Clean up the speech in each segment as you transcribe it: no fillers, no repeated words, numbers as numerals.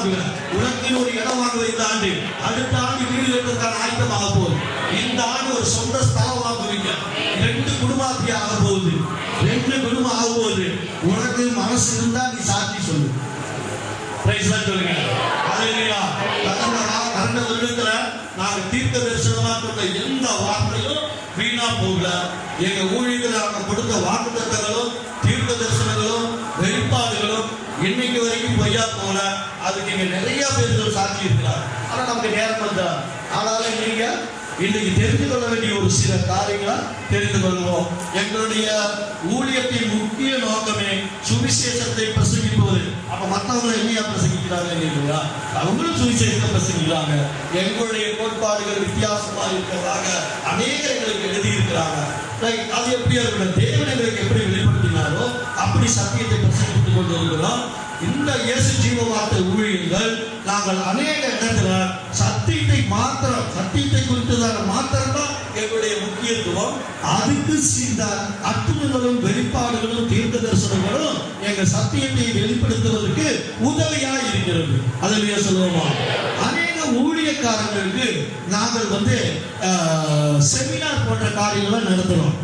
வாங்குவேன், உனக்கு ஒரு இடம் வாங்குவேன் இந்த ஆண்டு, அடுத்த ஆண்டு வீடு கட்டுறதுக்கான ஆயத்தமாக போகுது, இந்த ஆண்டு ஒரு சொந்த ஸ்தலம் வாங்குவீங்க, 2 குடும்பத்தி ஆக போகுது, 2 குடும்பம் ஆக போகுது. உனக்கு மனசு இருந்தா நீ சாட்சி சொல்லு. சொல்லுங்க. கடந்த வருடத்துல நாங்க தீர்க்க தரிசனமா கொண்ட எந்த வார்த்தையும் வீணா போகல. எங்க ஊழியர்கள் நாங்க கொடுத்த வாக்குத்தத்தங்களும் தீர்க்க தரிசனங்களும் வெளிப்பாடுகளும் இன்னைக்கு வரைக்கும் பொய்யா போல. அதுக்கு இங்க நிறைய பேர்கள் சாட்சி இருக்கிறார். ஆனா நமக்கு நேரம் வந்தா, ஆனாலும் நீங்க இன்னைக்கு தெரிந்து கொள்ள வேண்டிய ஒரு சில காரியங்களை தெரிந்து கொள்வோம். எங்களுடைய ஊழியத்தின் முக்கிய நோக்கமே சுவிசேஷத்தை பிரசங்கிப்பது. அப்ப மற்றவங்களை என்னையா பிரசங்கிக்கிறாங்க இல்லையா? அவங்களும் சுவிசேஷத்தை பிரசங்கிக்கிறாங்க. எங்களுடைய கோட்பாடுகள் வித்தியாசமா இருக்கிறதாக அநேகர் எங்களுக்கு எழுதியிருக்கிறாங்க. அது எப்படி இருக்கணும்? தேவன் எங்களுக்கு எப்படி வெளிப்படுத்தினாரோ அப்படி சத்தியத்தை பிரசங்கித்துக் கொண்டு இருக்கிறோம். இந்த இயேசு ஜீவ வார்த்தை ஊழியர்கள் நாங்கள் அநேக இடத்துல சத்தியத்தை குறித்ததாக மாத்திரம் தான் எங்களுடைய முக்கியத்துவம். அதுக்கு இந்த அற்புதங்களும் வெளிப்பாடுகளும் தீர்க்க தரிசனங்களும் எங்க சத்தியத்தை வெளிப்படுத்துவதற்கு உதவியா இருக்கிறது. அதுலயே சொல்லுவோமா? அநேக ஊழியக்காரங்களுக்கு நாங்கள் செமினார் போன்ற காரியங்களை நடத்துறோம்.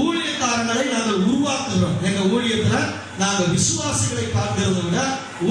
ஊழியக்காரங்களை நாங்கள் உருவாக்குகிறோம். எங்க ஊழியத்துல நாங்கள் விசுவாசிகளை பார்க்கிறத விட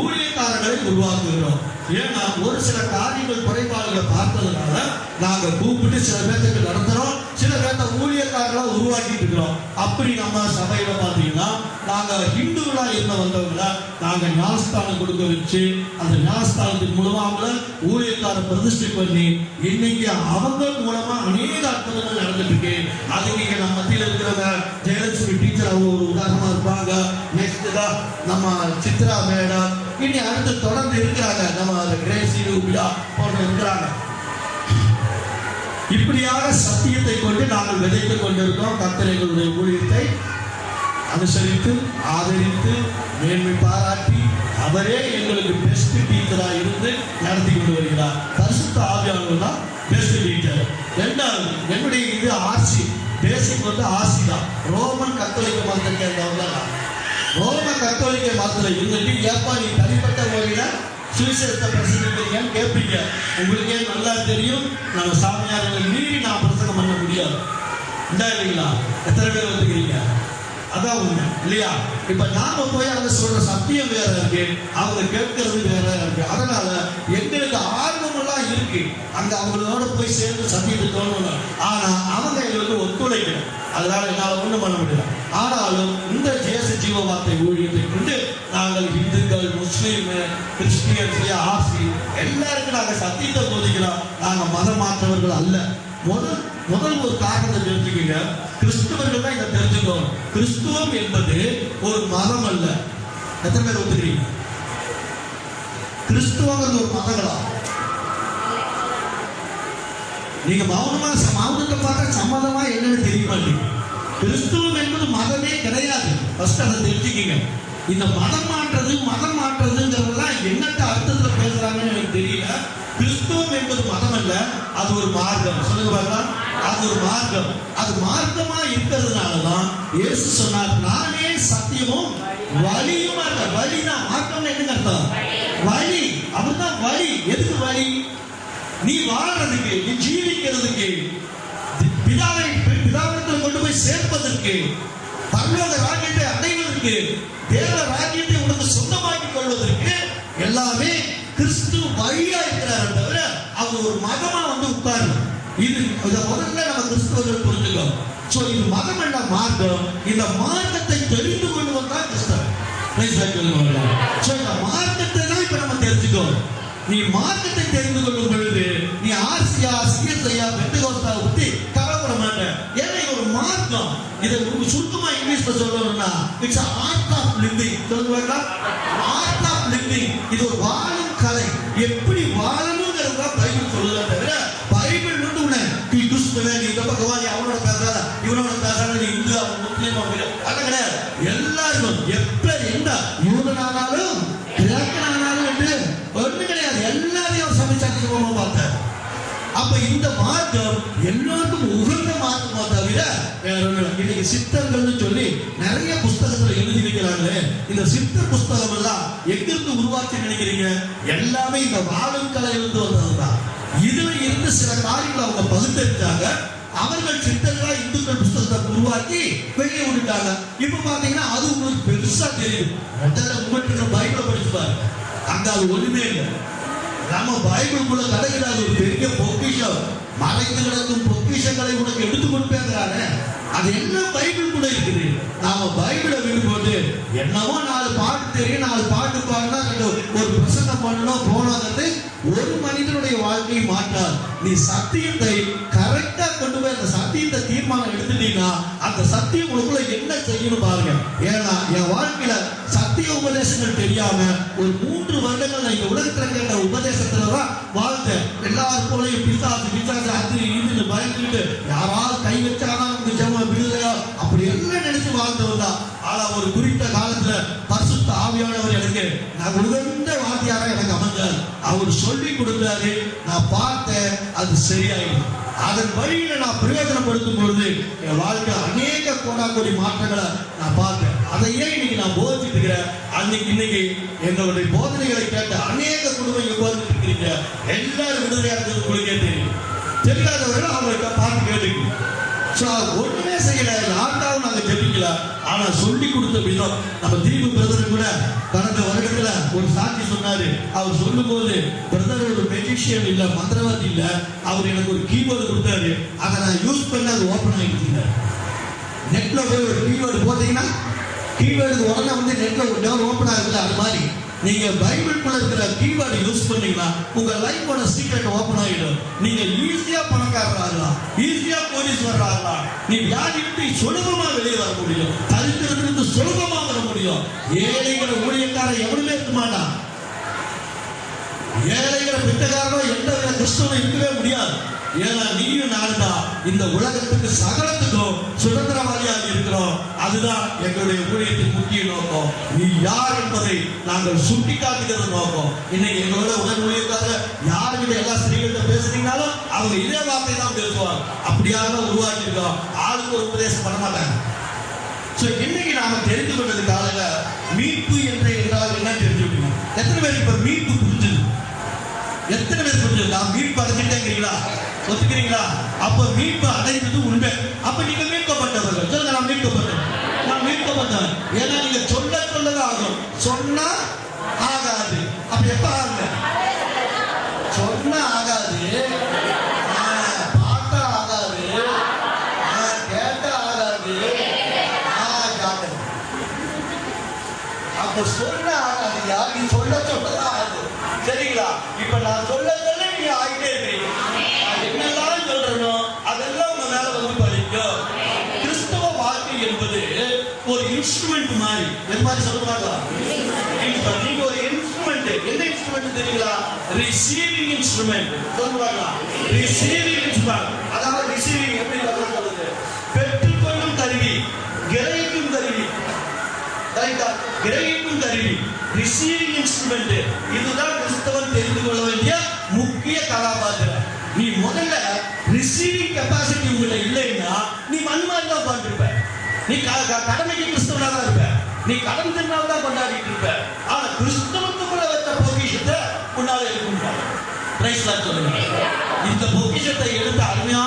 ஊழியக்காரர்களை உருவாக்குகிறோம். ஏன்னா ஒரு சில காரியங்கள் குறைபாடுகளை பார்த்ததுனால நாங்க கூப்பிட்டு சில பேருக்கு நடத்துறோம், சில பேர்த்த ஊழியக்காரர்களை உருவாக்கிட்டு இருக்கிறோம். அப்படி நம்ம சபையில பாத்தீங்கன்னா நாங்க ஹிந்துகளா இருந்த வந்தவங்களை நாங்க ஞானஸ்தானம் கொடுக்க வச்சு அந்த ஞானஸ்தானத்தின் மூலமாக ஊழியக்கார பிரதிஷ்டை பண்ணி இன்னைக்கு அவங்க மூலமா அநேக அற்புதங்கள் நடந்துட்டு இருக்கு. அதுக்கு இங்க நம்ம மத்தியில் இருக்கிறவங்க ஜெயலட்சுமி டீச்சர் அவங்க ஒரு உதாரணமா இருப்பாங்க. நெக்ஸ்ட் தான் நம்ம சித்ரா மேடம், இனி அடுத்து தொடர்ந்து இருக்கிறாங்க நம்ம கிரேசி ரூபியா போன்ற இருக்கிறாங்க. இப்படியாக சத்தியத்தை கொண்டு நாங்கள் விதைத்துக் கொண்டிருக்கிறோம். கர்த்தர் எங்களுடைய ஊழியத்தை அனுசரித்து ஆதரித்து மேன்மை பாராட்டி அவரே எங்களுக்கு பெஸ்ட் டீச்சரா இருந்து நடத்தி கொண்டு வருகிறார். பரிசுத்த ஆவியானவர் தான் பெஸ்ட் டீச்சர். ரெண்டாவது என்னுடைய இது ஆர்சி பேசிக் ஆர்சி தான். ரோமன் கத்தோலிக்க மதத்தை சேர்ந்தவங்க தான். ரோம கத்தோலிக்க மதத்துல இருந்துட்டு ஏப்பா நீ தனிப்பட்ட முறையில சுவிசேஷத்தை பிரசங்கிக்கிறீங்கன்னு கேட்பீங்க. உங்களுக்கே நல்லா தெரியும் நம்ம சாமியார்களை மீறி நான் பிரசங்கம் பண்ண முடியாது. இல்லைங்களா? எத்தனை பேர் வந்துக்கிறீங்க? அதான் உண்மை இல்லையா? இப்ப நாம போய் அவங்க சொல்ற சத்தியம் வேற இருக்கு, அவங்க கேட்கறது வேற இருக்கு. அதனால எங்களுக்கு ஆர்வமெல்லாம் இருக்கு அங்க அவங்களோட போய் சேர்ந்து சத்தியத்தை தோணணும். ஆனா அவங்க எங்களுக்கு ஒத்துழைக்கணும். அதனால என்னால ஒண்ணும் பண்ண முடியல. ஆனாலும் இந்த இயேசு ஜீவ வார்த்தை ஊழியத்தை கொண்டு நாங்கள் இந்துக்கள், முஸ்லீம், கிறிஸ்டியன்ஸ், ஆர்சி எல்லாருக்கும் நாங்க சத்தியத்தை போதிக்கிறோம். நாங்க மதம் மாற்றவர்கள் அல்ல. முதல் ஒரு காரணத்தை தெரிஞ்சுக்கீங்க. கிறிஸ்துவர்கள் தான் இதை தெரிஞ்சுக்கணும். கிறிஸ்துவம் என்பது ஒரு மதம் அல்ல. எத்தனை பேர் ஒத்துக்கிறீங்க? கிறிஸ்துவங்கிறது ஒரு மதங்களா? நீங்க மௌனத்தை பார்க்க சம்மதமா என்னன்னு தெரிய மாட்டீங்க. கிறிஸ்துவம் என்பது மதமே கிடையாது. ஃபர்ஸ்ட் அதை தெரிஞ்சுக்கீங்க. இந்த மதம் மாற்றதுங்கிறதெல்லாம் என்னட்ட அர்த்தத்துல பேசுறாங்கன்னு எனக்கு தெரியல. கிறிஸ்துவம் என்பது மதம் அல்ல, அது ஒரு மார்க்கம். சொல்லுங்க பார்க்கலாம். அது ஒரு மார்க்கம். அது மார்க்கமா இருக்கிறதுனாலதான் இயேசு சொன்னார், நானே சத்தியமும் வழியும். அந்த வழிதான் மார்க்கம். என்னங்க அர்த்தம்? வழி. அவர்தான் வழி. எதுக்கு வழி? நீ வாழ்றதுக்கு, நீ ஜீவிக்கிறதுக்கு, பிதாவிடத்தில் கொண்டு போய் சேர்ப்பதற்கு, பரலோக ராஜ்யத்தை அடைவதற்கு, தேவ ராஜ்யத்தை உனக்கு சொந்தமாக்கிக் கொள்வதற்கு எல்லாமே கிறிஸ்து வழியா இருக்கிறார். தவிர அவர் ஒரு மதமா உட்காரணும். இது முதல்ல நம்ம கிறிஸ்தவர்கள் புரிஞ்சுக்கணும். சோ இது மதம் என்ற மார்க்கம். இந்த மார்க்கத்தை தெரிந்து கொள்வது தான் கிறிஸ்தவம். இந்த மார்க்கத்தை தான் இப்ப நம்ம தெரிஞ்சுக்கணும். நீ மார்க்கத்தை தெரிந்து கொள்ளும் பொழுது நீ ஆர்சியா, சிஎஸ்ஐயா, பெந்தகோஸ்தா பத்தி கவலைப்பட மாட்டேன். ஏன்னா ஒரு மார்க்கம். இதை சுருக்கமா இங்கிலீஷ்ல சொல்லணும்னா இட்ஸ் ஆர்ட் ஆஃப் லிவிங். சொல்லுவாங்களா? Art of living. இது ஒரு வாழும் கலை. எப்படி வாழணுங்கிறது தான் பைபிள் சொல்லுதா தவிர பைபிள் வந்து உன்னை நீ கிறிஸ்துவன், நீ பகவான், அவனோட பேசாத, இவனோட பேசாத, நீ இந்து, அவன் முஸ்லீம், அது கிடையாது. எல்லாருக்கும் எப்ப எந்த யூதனானாலும் கிரேக்கனானாலும் என்று ஒண்ணு கிடையாது. எல்லாரையும் சமைச்சாக்கிரமா பார்த்த. அப்ப இந்த மார்க்கம் எல்லாருக்கும் உகந்த மார்க்கமா தவிர வேற ஒண்ணு. இன்னைக்கு சித்தர்கள்னு சொல்லி நிறைய புஸ்தகத்துல எழுதி வைக்கிறாங்களே, இந்த சித்த புஸ்தகம் எல்லாம் எங்கிருந்து உருவாச்சு நினைக்கிறீங்க? எல்லாமே இந்த வாழும் கலையிலிருந்து வந்ததுதான். இதுல இருந்து சில காரியங்களை அவங்க பகுத்தறிஞ்சாங்க. அவர்கள் சித்தர்களா இந்துக்கள் புஸ்தகத்தை உருவாக்கி வெளியே விட்டுட்டாங்க. இப்ப பாத்தீங்கன்னா அது உங்களுக்கு பெருசா தெரியும். உங்கள்கிட்ட பைபிளை படிச்சு பாருங்க, அங்க அது ஒண்ணுமே இல்லை. நம்ம பைபிளுக்குள்ள கிடைக்கிறாது ஒரு பெரிய பொக்கிஷம், மறைந்து கிடக்கும் பொக்கிஷங்களை உனக்கு எடுத்து கொடுப்பேங்கிறானே, அது என்ன பைபிள் கூட இருக்குது. நாம பைபிளை விட்டு போட்டு என்னவோ 4 பாட்டு தெரியும், 4 பாட்டு பாடினா ஒரு பிரசங்கம் பண்ணணும் போனது ஒரு மனிதனுடைய வாழ்க்கையை மாற்றார். நீ சத்தியத்தை கரெக்டா கொண்டு போய் அந்த சத்தியத்தை தீர்மானம் எடுத்துட்டீங்கன்னா அந்த சத்தியம் உங்களுக்குள்ள என்ன செய்யணும் பாருங்க. ஏன்னா என் வாழ்க்கையில சத்திய உபதேசங்கள் தெரியாம ஒரு 3 வருடங்கள் நான் இந்த உலகத்துல கேட்ட உபதேசத்துலதான் வாழ்ந்தேன். எல்லாரும் போலையும் பிசாசு பிசாசு அது இதுன்னு பயந்துட்டு யாராவது கை வச்சாதான் நமக்கு ஜெபம் விடுதலையா அப்படி எல்லாம் நினைச்சு வாழ்ந்தவர் தான். ஆனா ஒரு குறித்த காலத்துல பரிசுத்த ஆவியானவர் எனக்கு நான் உகந்த வாத்தியாரா எனக்கு அமைஞ்சார். அவர் சொல்லி கொடுத்தாரு, நான் பார்த்தேன், அது சரியாயிடும். அதன் வழியில நான் பிரயோஜனப்படுத்தும் பொழுது என் வாழ்க்கை அநேக கோடாக்கோடி மாற்றங்களை நான் பார்த்தேன். அதையே இன்னைக்கு நான் போதிச்சுட்டு இருக்கிறேன். அன்னைக்கு இன்னைக்கு எங்களுடைய போதனைகளை கேட்ட அநேக குடும்பங்கள் போதிட்டு இருக்கிறீங்க. எல்லாரும் விடுதலையா இருக்கிறது உங்களுக்கே தெரியும். தெரியாதவர்கள் அவங்களுக்கு பார்த்து கேட்டுக்கணும். ஒண்ணுமே செய்யல, யாருக்காகவும் நாங்க ஜெபிக்கல. ஆனா சொல்லி கொடுத்த விதம், நம்ம தீபு பிரதர் கூட கடந்த வருடத்துல ஒரு சாட்சி சொன்னாரு. அவர் சொல்லும் போது பிரதர் ஒரு மெஜிஷியன் இல்ல, மந்திரவாதி இல்ல, அவர் எனக்கு ஒரு கீபோர்டு கொடுத்தாரு. அதை நான் யூஸ் பண்ண அது ஓபன் ஆகிட்டு. நெட்ல போய் ஒரு கீபோர்டு போட்டீங்கன்னா கீபோர்டு உடனே வந்து நெட்ல ஒரு டோர் ஓபன் ஆகுது. அது மாதிரி நீங்க பைபிள்குள்ள இருக்கிற கீவேர்டு யூஸ் பண்ணீங்கன்னா உங்க லைஃபோட சீக்ரெட் ஓபன் ஆகிடும். நீங்க ஈஸியா பணக்காரர் ஆகலாம், ஈஸியா கோடீஸ்வரர் ஆகலாம். நீ வியாதி விட்டு சுலபமா வெளியே வர முடியும், தரித்திரத்திலிருந்து சுலபமா வர முடியும். ஏழைங்கிற ஊழியக்காரன் எவனுமே இருக்க மாட்டான். ஏழைங்கிற பிச்சைக்காரனோ எந்த வித கிறிஸ்தவனும் இருக்கவே முடியாது. ஏன்னா நீயும் நானும் தான் இந்த உலகத்துக்கு சகலத்துக்கும் சுதந்திரவாதியாக இருக்கிறோம். அதுதான் எங்களுடைய ஊழியத்தின் முக்கிய நோக்கம். நீ யார் என்பதை நாங்கள் சுட்டி காட்டுகிறது நோக்கம். இன்னைக்கு எங்களோட உடல் ஊழியக்காரர் யாருக்கிட்ட எல்லா ஸ்திரீகள்கிட்ட பேசுறீங்கனாலும் அவங்க இதே வார்த்தை தான் பேசுவாங்க. அப்படியாக உருவாக்கி இருக்கோம். ஆளுக்கு ஒரு உபதேசம் பண்ண மாட்டாங்க. இன்னைக்கு நாம தெரிந்து கொண்டதுக்காக மீட்பு என்றால் என்ன தெரிஞ்சுக்கணும். எத்தனை பேர் இப்ப மீட்பு புரிஞ்சது? எத்தனை பேர் புரிஞ்சது? நான் மீட்பு அடைஞ்சிட்டேங்கிறீங்களா? ஒத்துக்கிறீங்களா? அப்ப மீட்பு அடைந்தது உண்மை. அப்ப நீங்க மீட்கப்பட்டவர்கள். சொல்லுங்க, நான் மீட்கப்பட்டேன், நான் மீட்கப்பட்டவன். ஏன்னா நீங்க சொல்லதான் ஆகும், சொன்னா ஆகாது. அப்ப எப்ப ஆகுங்க? சொன்னா ஆகாது, பார்த்தா ஆகாது, கேட்டா ஆகாது. அப்ப சொன்ன ஆகாது. யார் நீ சொல்லதான் ஆகுது. சரிங்களா? இப்ப நான் சொல்ல நீங்க ஆகிட்டே இருக்கீங்க. என்னெல்லாம் சொல்றனோ அதெல்லாம் உங்க மேல வந்து படிக்கும். கிறிஸ்தவ வாழ்க்கை என்பது ஒரு இன்ஸ்ட்ருமெண்ட் மாதிரி. எது மாதிரி சொல்லுவாங்களா? நீங்க ஒரு இன்ஸ்ட்ருமெண்ட். என்ன இன்ஸ்ட்ருமெண்ட் தெரியுங்களா? ரிசீவிங் இன்ஸ்ட்ருமெண்ட் சொல்லுவாங்களா? Receiving instrument. அதாவது ரிசீவிங் எப்படி சொல்றது? பெற்றுக்கொள்ளும் கருவி, கிரகிக்கும் கருவி. கிரகிக்கும் கருவி, ரிசீவிங் இன்ஸ்ட்ருமெண்ட். இதுதான் கிறிஸ்தவன் தெரிந்து கொள்ள வேண்டிய முக்கிய கதாபாத்திரம். நீ முதல்ல ரிசீவிங் கெப்பாசிட்டி உங்கள்ட்ட இல்லைன்னா நீ மண்மாரி தான் உட்கார்ந்துருப்ப. நீ கடமைக்கு கிறிஸ்தவனா தான் இருப்ப. நீ கடன் திருநாள் தான் கொண்டாடிட்டு இருப்ப. ஆனா கிறிஸ்தவத்துக்குள்ள வச்ச பொக்கிஷத்தை உன்னால எடுக்க முடியாது. சொல்லுங்க, இந்த பொக்கிஷத்தை எடுத்து அருமையா